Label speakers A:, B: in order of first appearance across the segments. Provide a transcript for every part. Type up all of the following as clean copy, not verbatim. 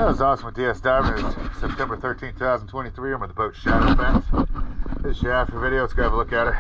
A: That was awesome with DS Diving. It's September 13, 2023. I'm with the boat Shadow Fax. This is your after video. Let's go have a look at her.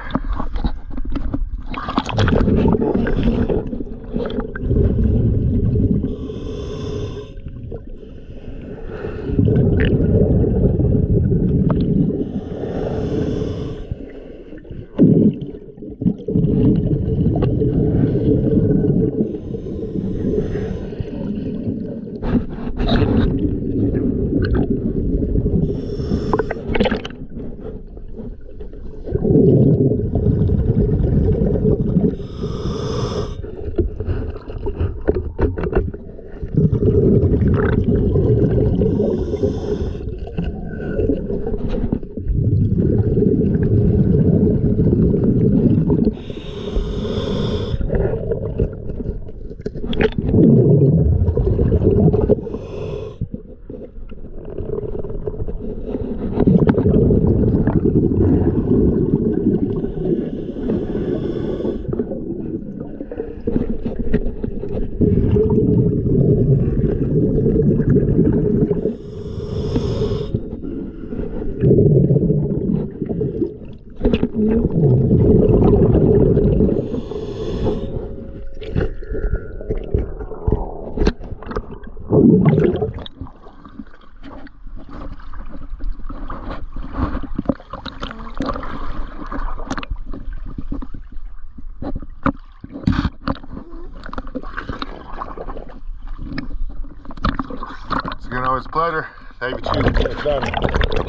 A: It's always a pleasure. Thank you for choosing DS Diving.